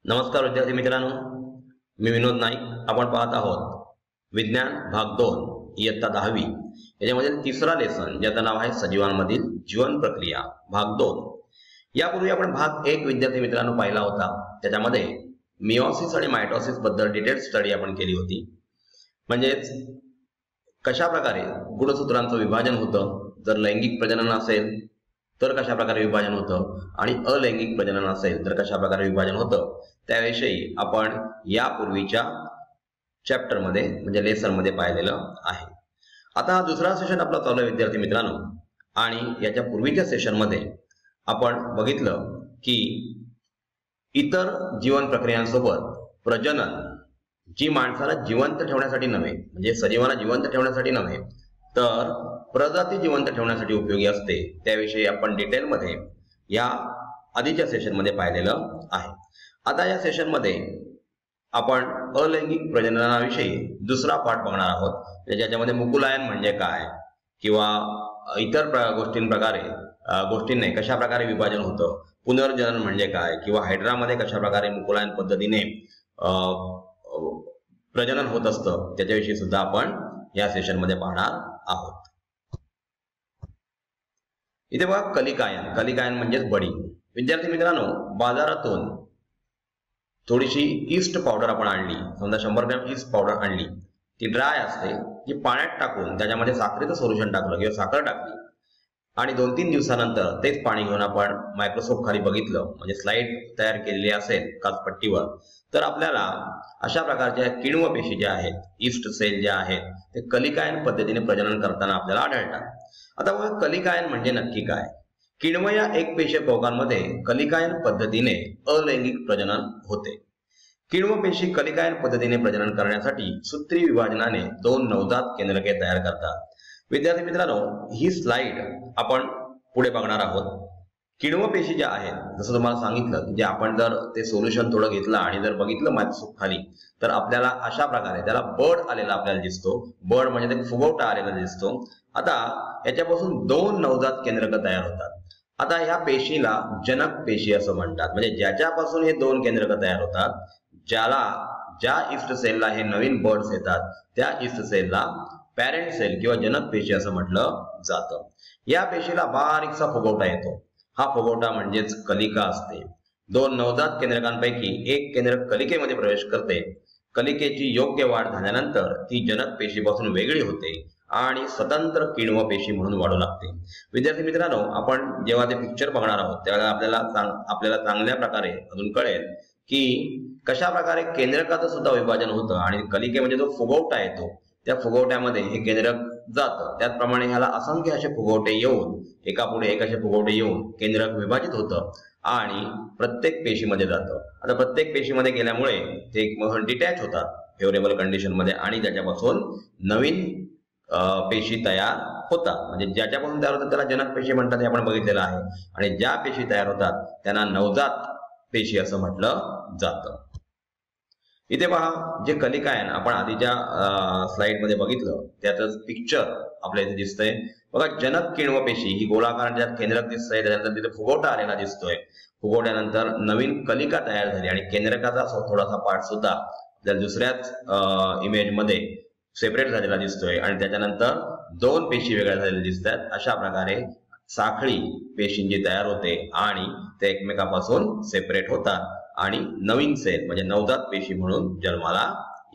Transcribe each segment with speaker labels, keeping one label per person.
Speaker 1: नमस्कार विद्यार्थी मित्रांनो, मी विनोद नाईक. आपण पाहत आहोत विज्ञान भाग 2 इयत्ता 10वी. याच्यामध्ये तिसरा लेसन ज्याचं नाव आहे सजीवांमधील जीवन प्रक्रिया भाग 2. यापूर्वी आपण भाग 1 विद्यार्थी मित्रांनो पाहिला होता. त्याच्यामध्ये मिओसिस आणि मायटोसिस बद्दल डिटेल स्टडी आपण केली होती. म्हणजेच कशा प्रकारे गुणसूत्रांचं विभाजन होतं, जर लैंगिक प्रजनन असेल तर कशा प्रकारे विभाजन होतं आणि अलैंगिक प्रजनन असेल तर कशा प्रकारे विभाजन होतं, त्याविषयी आपण यापूर्वीच्या चॅप्टर मध्ये म्हणजे लेसन मध्ये पाहिलेलं आहे. आता हा दुसरा सेशन आपला चालू आहे विद्यार्थी मित्रांनो, आणि याच्या पूर्वीच्या सेशन मध्ये आपण बघितलं की इतर जीवन प्रक्रियांसोबत प्रजनन जी माणसाला जिवंत ठेवण्यासाठी नव्हे, म्हणजे सजीवांना जिवंत ठेवण्यासाठी नव्हे तर प्रजाती जिवंत ठेवण्यासाठी उपयोगी असते, त्याविषयी आपण डिटेलमध्ये या आधीच्या सेशनमध्ये पाहिलेलं आहे. आता या सेशनमध्ये आपण अलैंगिक प्रजननाविषयी दुसरा पाठ बघणार आहोत, ज्याच्यामध्ये मुकुलायन म्हणजे काय किंवा इतर गोष्टींनी कशा प्रकारे विभाजन होतं, पुनर्जनन म्हणजे काय किंवा हायड्रामध्ये कशा प्रकारे मुकुलायन पद्धतीने प्रजनन होत असतं त्याच्याविषयी सुद्धा आपण या सेशनमध्ये पाहणार आहोत. इथे बघा कलिकायन म्हणजेच बडी. विद्यार्थी मित्रांनो, बाजारातून थोडीशी ईस्ट पावडर आपण आणली, समजा 100 ग्रॅम ईस्ट पावडर आणली, ती ड्राय असते, ती पाण्यात टाकून त्याच्यामध्ये साखरेचं सोल्युशन टाकलं किंवा साखर टाकली आणि 2-3 दिवसानंतर तेच पाणी घेऊन आपण मायक्रोस्कोप खाली बघितलं, म्हणजे स्लाइड तयार केलेली असेल काचपट्टीवर, तर आपल्याला अशा प्रकारच्या किण्व पेशी ज्या आहेत, ईस्ट सेल ज्या आहेत, ते कलिकायन पद्धतीने प्रजनन करताना आपल्याला आढळतात. आता बघा, कलिकायन म्हणजे नक्की काय? किण्व या एकपेशीय कवकांमध्ये कलिकायन पद्धतीने अलैंगिक प्रजनन होते. किण्व पेशी कलिकायन पद्धतीने प्रजनन करण्यासाठी सूत्री विभाजनाने 2 नवजात केंद्रके तयार करतात. विद्यार्थी मित्रांनो, ही स्लाइड आपण पुढे बघणार आहोत. किण्व पेशी ज्या आहेत, जसं तुम्हाला सांगितलं, जे आपण जर ते सोल्युशन थोडं घेतलं आणि जर बघितलं मायक्रोस्कोप खाली, तर आपल्याला अशा प्रकारे त्याला बड आलेला आपल्याला दिसतो. बड म्हणजे ते फुगवटा आलेला दिसतो. आता याच्यापासून 2 नवजात केंद्रक तयार होतात. आता ह्या पेशीला जनक पेशी असं म्हणतात. म्हणजे ज्याच्यापासून हे 2 केंद्रक तयार होतात, ज्या ईस्ट सेलला हे नवीन बर्ड्स येतात, त्या ईस्ट सेलला पॅरेंट सेल किंवा जनक पेशी असं म्हटलं जातं. या पेशीला बारीकसा फुगवटा येतो. हा फुगवटा म्हणजेच कलिका असते. 2 नवजात केंद्रकांपैकी एक केंद्रक कलिकेमध्ये प्रवेश करते. कलिकेची योग्य वाढ झाल्यानंतर ती जनक पेशीपासून वेगळी होते आणि स्वतंत्र किण्व पेशी म्हणून वाढू लागते. विद्यार्थी मित्रांनो, आपण जेव्हा ते पिक्चर बघणार आहोत तेव्हा आपल्याला चांगल्या प्रकारे अजून कळेल की कशा प्रकारे केंद्रकाचं सुद्धा विभाजन होतं आणि कलिकेमध्ये जो फुगवटा येतो त्या फुगवट्यामध्ये हे केंद्रक जातं. त्याचप्रमाणे ह्याला असंख्य असे फुगवटे येऊन, एकापुढे एक असे फुगवटे येऊन केंद्रक विभाजित होतं आणि प्रत्येक पेशीमध्ये जातं. आता प्रत्येक पेशीमध्ये गेल्यामुळे ते डिटॅच होतात फेवरेबल कंडिशन मध्ये आणि त्याच्यापासून नवीन पेशी तयार होतात. म्हणजे ज्याच्यापासून तयार होतात त्याला जनक पेशी म्हणतात, हे आपण बघितलेलं आहे. आणि ज्या पेशी तयार होतात त्यांना नवजात पेशी असं म्हटलं जातं. इथे पहा, जे कलिकायन आपण आधीच्या स्लाइड मध्ये बघितलं त्यातच पिक्चर आपल्या इथे दिसतंय. बघा, जनक किण्व पेशी ही गोलाकार ज्यात केंद्रक दिसतंय, त्यानंतर तिथे फुगवटा आलेला दिसतोय. फुगवट्यानंतर नवीन कलिका तयार झाली आणि केंद्रकाचा थोडासा पार्ट सुद्धा आपल्याला दुसऱ्याच इमेज मध्ये सेपरेट झालेला दिसतोय आणि त्याच्यानंतर 2 पेशी वेगळ्या झालेल्या दिसतात. अशा प्रकारे साखळी पेशींची तयार होते आणि ते एकमेकापासून सेपरेट होतात आणि नवीन सेल म्हणजे नवजात पेशी म्हणून जन्माला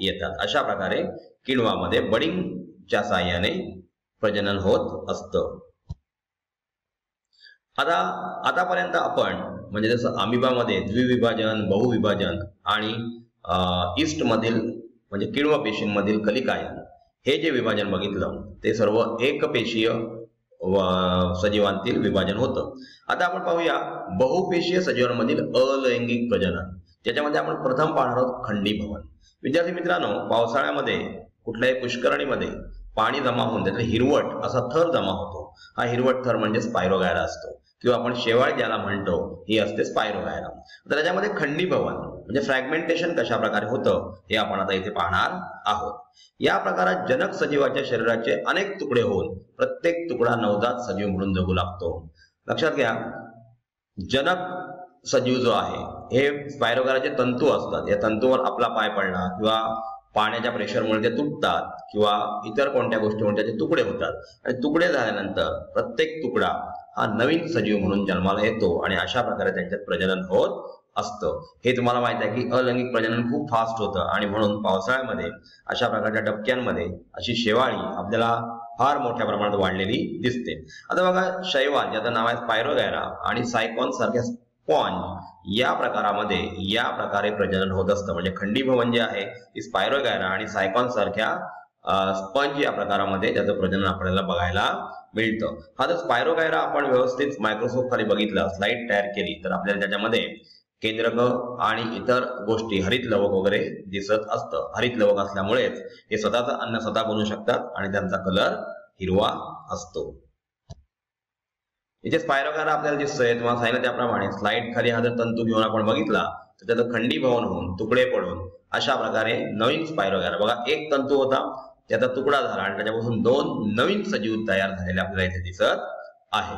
Speaker 1: येतात. अशा प्रकारे किण्वामध्ये बडिंगच्या साहाय्याने प्रजनन होत असतं. आतापर्यंत आपण म्हणजे जसं अमिबामध्ये द्विविभाजन, बहुविभाजन आणि ईस्ट मधील म्हणजे किण्व पेशींमधील कलिकायन हे जे विभाजन बघितलं ते सर्व एकपेशीय सजीवांतील विभाजन होतं. आता आपण पाहूया बहुपेशीय सजीवांमधील अलैंगिक प्रजनन, ज्याच्यामध्ये आपण प्रथम पाहणार आहोत खंडीभवन. विद्यार्थी मित्रांनो, पावसाळ्यामध्ये कुठल्याही पुष्करणीमध्ये पाणी जमा होऊन त्यातला हिरवट असा थर जमा होतो. हा हिरवट थर म्हणजे स्पायरोगायरा असतो किंवा आपण शेवाळ ज्याला म्हणतो ही असते स्पायरोगायरा. तर त्याच्यामध्ये खंडीभवन म्हणजे फ्रॅगमेंटेशन कशा प्रकारे होतं हे आपण आता इथे पाहणार आहोत. या प्रकारात जनक सजीवाच्या शरीराचे अनेक तुकडे होऊन प्रत्येक तुकडा नवजात सजीव म्हणून जगू लागतो. लक्षात घ्या, जनक सजीव जो आहे हे स्पायरोगाराचे तंतू असतात. या तंतूवर आपला पाय पडला किंवा पाण्याच्या प्रेशरमुळे ते तुटतात किंवा इतर कोणत्या गोष्टीमुळे त्याचे तुकडे होतात आणि तुकडे झाल्यानंतर प्रत्येक तुकडा हा नवीन सजीव म्हणून जन्माला येतो आणि अशा प्रकारे त्यांच्यात प्रजनन होत असतं. हे तुम्हाला माहित आहे की अलैंगिक प्रजनन खूप फास्ट होतं आणि म्हणून पावसाळ्यामध्ये अशा प्रकारच्या डबक्यांमध्ये अशी शेवाळी आपल्याला फार मोठ्या प्रमाणात वाढलेली दिसते. आता बघा, शैवाल ज्याचं नाव आहे स्पायरोगैरा आणि सायकॉन सारख्या स्पॉन्ज या प्रकारामध्ये या प्रकारे प्रजनन होत असतं. म्हणजे खंडीभवन जे आहे ती स्पायरोगैरा आणि सायकॉन सारख्या स्पंज या प्रकारामध्ये त्याचं प्रजनन आपल्याला बघायला मिळतं. हा जर स्पायरोगैरा आपण व्यवस्थित मायक्रोस्कोप खाली बघितला, स्लाइड तयार केली तर आपल्याला त्याच्यामध्ये केंद्रक आणि इतर गोष्टी हरित लवक वगैरे दिसत असतं. हरित लवक असल्यामुळेच हे स्वतःचं अन्न स्वतः बनवू शकतात आणि त्यांचा कलर हिरवा असतो. इथे स्पायरोगैरा आपल्याला दिसतोय. तुम्हाला सांगितलं त्याप्रमाणे स्लाइड खाली हा जर तंतू घेऊन आपण बघितला तर त्याचं खंडीभवन होऊन तुकडे पडून अशा प्रकारे नवीन स्पायरोगैरा, बघा एक तंतू होता त्याचा तुकडा झाला आणि त्याच्यापासून 2 नवीन सजीव तयार झालेले आपल्याला इथे दिसत आहे.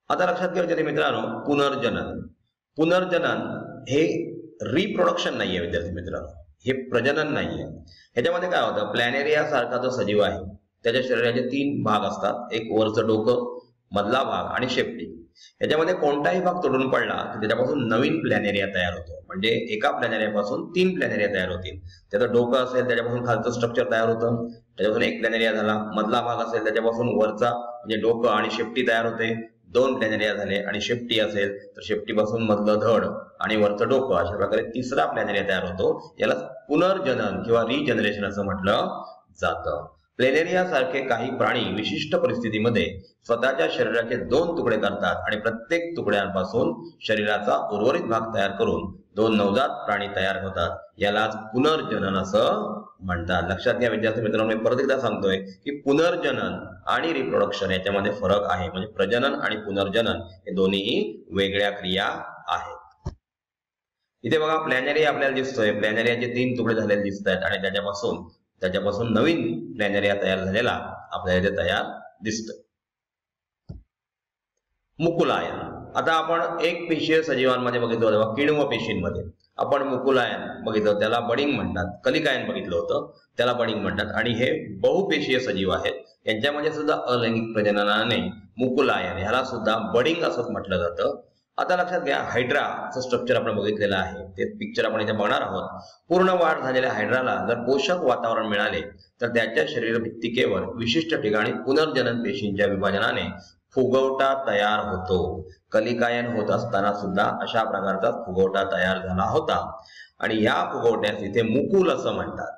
Speaker 1: आता लक्षात घ्या विद्यार्थी मित्रांनो, पुनर्जनन हे रिप्रोडक्शन नाहीये विद्यार्थी मित्रांनो, हे प्रजनन नाहीये. ह्याच्यामध्ये काय होतं, प्लॅनेरिया सारखा जो सजीव आहे त्याच्या शरीराचे 3 भाग असतात. एक वरचं डोकं, मधला भाग आणि शेपटी. ह्याच्यामध्ये कोणताही भाग तोडून पडला की त्याच्यापासून नवीन प्लॅनेरिया तयार होतो. म्हणजे एका प्लॅनेरियापासून 3 प्लॅनेरिया तयार होतील. त्याचं डोकं असेल त्याच्यापासून खालचं स्ट्रक्चर तयार होतं, त्याच्यापासून एक प्लॅनेरिया झाला. मधला भाग असेल त्याच्यापासून वरचा म्हणजे डोकं आणि शेपटी तयार होते, 2 प्लॅनेरिया झाले. आणि शेपटी असेल तर शेपटीपासून मधलं धड आणि वरचं डोकं, अशा प्रकारे 3रा प्लॅनेरिया तयार होतो. याला पुनर्जनन किंवा रिजनरेशन असं म्हटलं जातं. प्लॅनेरिया सारखे काही प्राणी विशिष्ट परिस्थितीमध्ये स्वतःच्या शरीराचे 2 तुकडे करतात आणि प्रत्येक तुकड्यांपासून शरीराचा उर्वरित भाग तयार करून 2 नवजात प्राणी तयार होतात. यालाच पुनर्जनन असं म्हणतात. लक्षात घ्या विद्यार्थी मित्रांनो, मी परत एकदा सांगतोय की पुनर्जनन आणि रिप्रोडक्शन याच्यामध्ये फरक आहे. म्हणजे प्रजनन आणि पुनर्जनन हे दोन्ही वेगळ्या क्रिया आहेत. इथे बघा, प्लॅनेरिया आपल्याला दिसतोय. प्लॅनेरियाचे 3 तुकडे झालेले दिसत आहेत आणि त्याच्यापासून नवीन प्लॅनेरिया तयार झालेला आपल्याला इथे तयार दिसतं. मुकुलायन. आता आपण एक पेशीय सजीवांमध्ये बघितलं होतं, किण्व पेशींमध्ये आपण मुकुलायन बघितलं, त्याला बडिंग म्हणतात. कलिकायन बघितलं होतं, त्याला बडिंग म्हणतात. आणि हे बहुपेशीय सजीव आहेत. यांच्यामध्ये सुद्धा अलैंगिक प्रजननाने मुकुलायन ह्याला सुद्धा बडिंग असं म्हटलं जातं. आता लक्षात घ्या, हायड्राचं स्ट्रक्चर आपण बघितलेलं आहे, ते पिक्चर आपण इथे बघणार आहोत. पूर्ण वाढ झालेल्या हायड्राला जर पोषक वातावरण मिळाले तर त्याच्या शरीरभित्तिकेवर विशिष्ट ठिकाणी पुनर्जनन पेशींच्या विभाजनाने फुगवटा तयार होतो. कलिकायन होत असताना सुद्धा अशा प्रकारचा फुगवटा तयार झाला होता आणि या फुगवट्यास इथे मुकुल असं म्हणतात.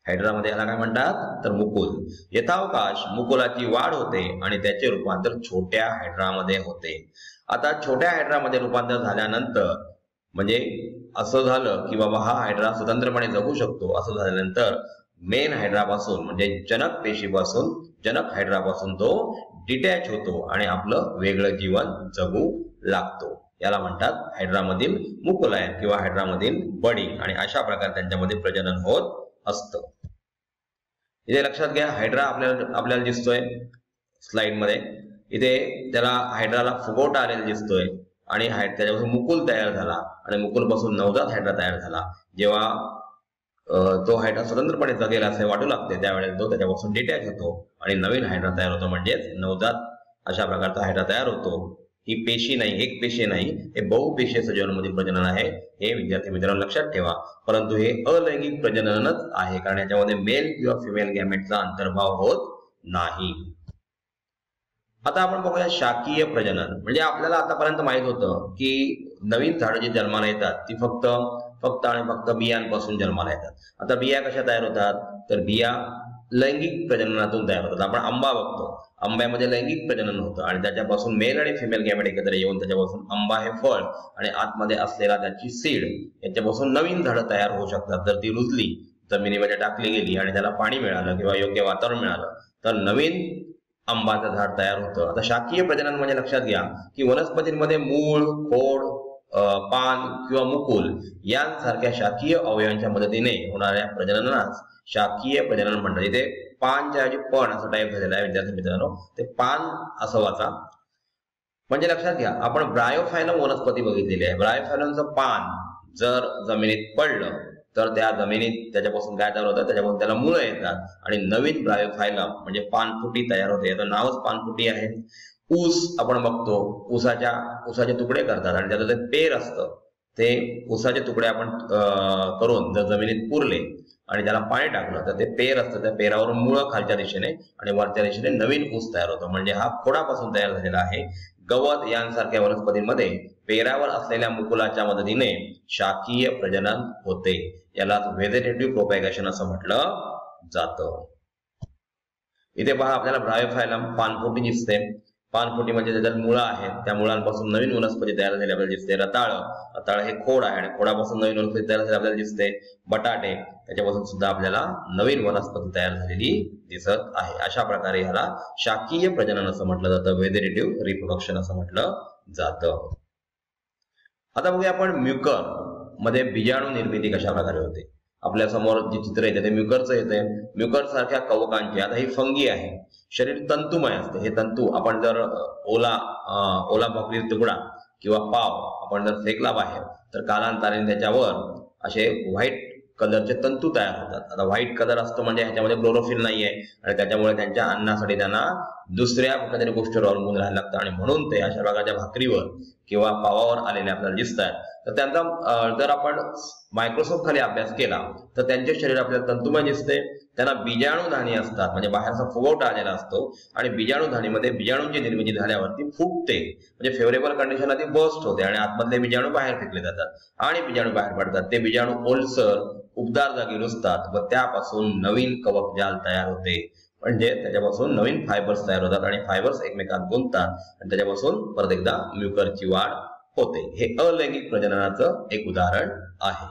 Speaker 1: हायड्रामध्ये याला काय म्हणतात तर मुकुल. यथावकाश मुकुलाची वाढ होते आणि त्याचे रूपांतर छोट्या हायड्रामध्ये होते. आता छोट्या हायड्रामध्ये रूपांतर झाल्यानंतर म्हणजे असं झालं की बाबा हा हायड्रा स्वतंत्रपणे जगू शकतो, असं झाल्यानंतर मेन हायड्रापासून म्हणजे जनक हायड्रापासून तो डिटॅच होतो आणि आपलं वेगळं जीवन जगू लागतो. याला म्हणतात हायड्रामधील मुकुलायन किंवा हायड्रामधील बडिंग. आणि अशा प्रकारे त्यांच्यामध्ये प्रजनन होत असतं. इथे लक्षात घ्या, हायड्रा आपल्याला दिसतोय स्लाइड मध्ये. इथे त्याला हायड्राला फुगवटा आलेला दिसतोय आणि त्याच्यापासून मुकुल तयार झाला आणि मुकुलपासून नवजात हायड्रा तयार झाला. जेव्हा तो हायड्रा स्वतंत्रपणे जगेल असे वाटू लागते त्यावेळेस तो त्याच्यापासून डिटॅच होतो आणि नवीन हायड्रा तयार होतो. म्हणजेच नवजात अशा प्रकारचा हायड्रा तयार होतो. ही पेशी नाही, एक पेशी नाही, हे बहुपेशीय सजीवांमधील प्रजनन आहे. हे विद्यार्थी मित्रांनो लक्षात ठेवा. परंतु हे अलैंगिक प्रजननच आहे, कारण याच्यामध्ये मेल किंवा फिमेल गॅमेटचा अंतर्भाव होत नाही. आता आपण बघूया शाकीय प्रजनन. म्हणजे आपल्याला आतापर्यंत माहित होतं की नवीन झाडं जी जन्माला येतात ती फक्त आणि फक्त बियांपासून जन्माला येतात. आता बिया कशा तयार होतात तर बिया लैंगिक प्रजननातून तयार होतात. आपण आंबा बघतो, आंब्यामध्ये लैंगिक प्रजनन होतं आणि त्याच्यापासून मेल आणि फिमेल गॅमेट एकत्र येऊन त्याच्यापासून आंबा हे फळ आणि आतमध्ये असलेला त्याची सीड याच्यापासून नवीन झाडं तयार होऊ शकतात. जर ती रुजली, जमिनीमध्ये टाकली गेली आणि त्याला पाणी मिळालं किंवा योग्य वातावरण मिळालं तर नवीन आंबाचं झाड तयार होतं. आता शाकीय प्रजनन म्हणजे लक्षात घ्या की वनस्पतींमध्ये मूळ, खोड, पान किंवा मुकुल यांसारख्या शाकीय अवयवांच्या मदतीने होणाऱ्या प्रजननास शाकीय प्रजनन म्हणतात. इथे पानच्या ऐवजी पण असं टाईप झालेलं आहे विद्यार्थी मित्रांनो, ते पान असं वाचा. म्हणजे लक्षात घ्या, आपण ब्रायोफायलम वनस्पती बघितलेली आहे. ब्रायोफायलमचं पान जर जमिनीत पडलं तर त्या जमिनीत त्याच्यापासून काय तयार होतं, त्याच्यापासून त्याला मुळं येतात आणि नवीन ब्रायोफायलम म्हणजे पानफुटी तयार होते. याचं नावच पानफुटी आहे. ऊस आपण बघतो, ऊसाचे तुकडे करतात आणि त्याचं ते पेर असतं, ते ऊसाचे तुकडे आपण करून जर जमिनीत पुरले आणि त्याला पाणी टाकलं तर ते पेर असतं, त्या पेरावरून मुळं खालच्या दिशेने आणि वरच्या दिशेने नवीन ऊस तयार होतो. म्हणजे हा खोडापासून तयार झालेला आहे. गवत यांसारख्या वनस्पतींमध्ये पेरावर असलेल्या मुकुलाच्या मदतीने शाकीय प्रजनन होते. याला व्हेजिटेटिव्ह प्रोपॅगेशन असं म्हटलं जातं. इथे पहा, आपल्याला ब्रायोफायलम पानफुटी दिसते. पानफुटी म्हणजे त्याच्यात मुळं आहेत, त्या मुळांपासून नवीन वनस्पती तयार झालेली आपल्याला दिसते. रताळ हे खोड आहे आणि खोडापासून नवीन वनस्पती तयार झालेली आपल्याला दिसते. बटाटे, त्याच्यापासून सुद्धा आपल्याला नवीन वनस्पती तयार झालेली दिसत आहे. अशा प्रकारे ह्याला शाकीय प्रजनन असं म्हटलं जातं, व्हेजिटेटिव्ह रिप्रोडक्शन असं म्हटलं जातं. आता बघूया आपण म्युकर मध्ये बीजाणू निर्मिती कशा प्रकारे होते. आपल्या समोर जे चित्र येते ते म्युकरचं येते. म्युकर सारख्या कवकांची, आता ही फंगी आहे, शरीर तंतुमय असते. हे तंतू आपण जर ओला भाकरी तुकडा किंवा पाव आपण जर फेकला बाहेर तर कालांतराने त्याच्यावर असे व्हाईट कलरचे तंतू तयार होतात. आता व्हाईट कलर असतो म्हणजे ह्याच्यामध्ये क्लोरोफिल नाहीये आणि त्याच्यामुळे त्यांच्या अन्नासाठी त्यांना दुसऱ्या कुठल्या गोष्टीवर अवलंबून राहायला लागतं आणि म्हणून ते अशा प्रकारच्या भाकरीवर किंवा पावावर आलेले आपल्याला दिसतात. तर त्यांचा जर आपण मायक्रोस्कोप खाली अभ्यास केला तर त्यांचे शरीर आपल्याला तंतुमय दिसते. त्यांना बीजाणुधानी असतात, म्हणजे बाहेरचा फुगवटा आलेला असतो आणि बीजाणुधानीमध्ये बीजाणूंची निर्मिती झाल्यावरती फुगते, म्हणजे फेवरेबल कंडिशनला ती बर्स्ट होते आणि आतमधले बीजाणू बाहेर फेकले जातात आणि बीजाणू बाहेर पडतात. ते बीजाणू ओलसर उबदार जागी रुजतात व त्यापासून नवीन कवकजाल तयार होते. म्हणजे त्याच्यापासून नवीन फायबर्स तयार होतात आणि फायबर्स एकमेकांत गुंततात आणि त्याच्यापासून परत एकदा म्युकरची वाढ होते. हे अलैंगिक प्रजननाचं एक उदाहरण आहे.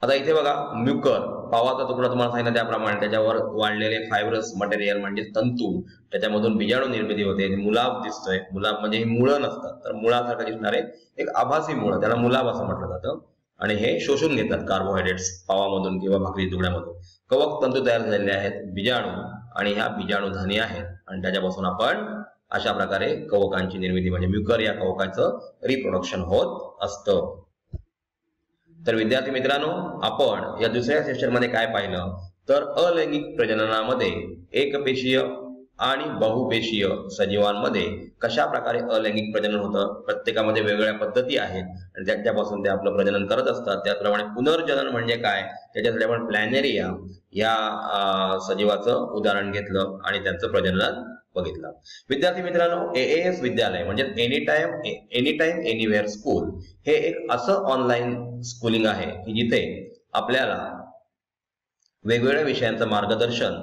Speaker 1: आता इथे बघा, म्युकर पावाचा तुकडा तुम्हाला सांगितलं त्याप्रमाणे त्याच्यावर वाढलेले फायबरस मटेरियल म्हणजे तंतू, त्याच्यामधून बीजाणू निर्मिती होते. मुलाब दिसतोय. मुलाब म्हणजे हे मुळं नसतात, तर मुळासारखं दिसणारे एक आभासी मुळं, त्याला मुलाब असं म्हटलं जातं आणि हे शोषून घेतात कार्बोहायड्रेट्स पावामधून किंवा भाकरी तुकड्यामधून. कवक तंतू तयार झालेले आहेत, बीजाणू, आणि ह्या बीजाणुधानी आहेत आणि त्याच्यापासून आपण अशा प्रकारे कवकांची निर्मिती म्हणजे म्युकर या कवकाचं रिप्रोडक्शन होत असतं. तर विद्यार्थी मित्रांनो, आपण या दुसऱ्या सेशनमध्ये काय पाहिलं तर अलैंगिक प्रजननामध्ये एकपेशीय आणि बहुपेशीय सजीवांमध्ये कशा प्रकारे अलैंगिक प्रजनन होतं. प्रत्येकामध्ये वेगवेगळ्या पद्धती आहेत आणि त्याच्यापासून ते आपलं प्रजनन करत असतात. त्याचप्रमाणे पुनर्जनन म्हणजे काय, त्याच्यासाठी आपण प्लॅनेरिया या सजीवाचं उदाहरण घेतलं आणि त्यांचं प्रजनन बघितलं. विद्यार्थी मित्रांनो, AAS विद्यालय म्हणजे एनी टाइम एनीवेअर स्कूल हे एक असं ऑनलाईन स्कूलिंग आहे की जिथे आपल्याला वेगवेगळ्या विषयांचं मार्गदर्शन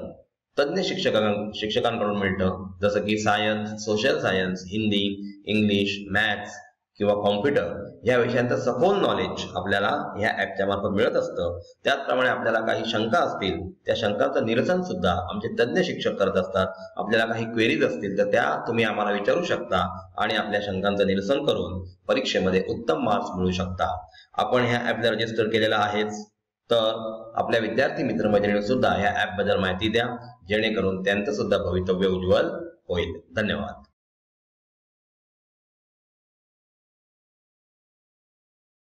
Speaker 1: तज्ञ शिक्षकांकडून मिळतं. जसं की science, social science, Hindi, English, maths किंवा कॉम्प्युटर या विषयांचं सखोल नॉलेज आपल्याला ह्या ऍपच्या मार्फत मिळत असतं. त्याचप्रमाणे आपल्याला काही शंका असतील त्या शंकांचं निरसन सुद्धा आमचे तज्ञ शिक्षक करत असतात. आपल्याला काही क्वेरीज असतील तर त्या तुम्ही आम्हाला विचारू शकता आणि आपल्या शंकांचं निरसन करून परीक्षेमध्ये उत्तम मार्क्स मिळवू शकता. आपण ह्या ऍपला रजिस्टर केलेला आहेच, तर आपल्या विद्यार्थी मित्रमैत्रिणी सुद्धा ह्या ऍप बद्दल माहिती द्या, जेणेकरून त्यांचं सुद्धा भवितव्य उज्ज्वल होईल. धन्यवाद.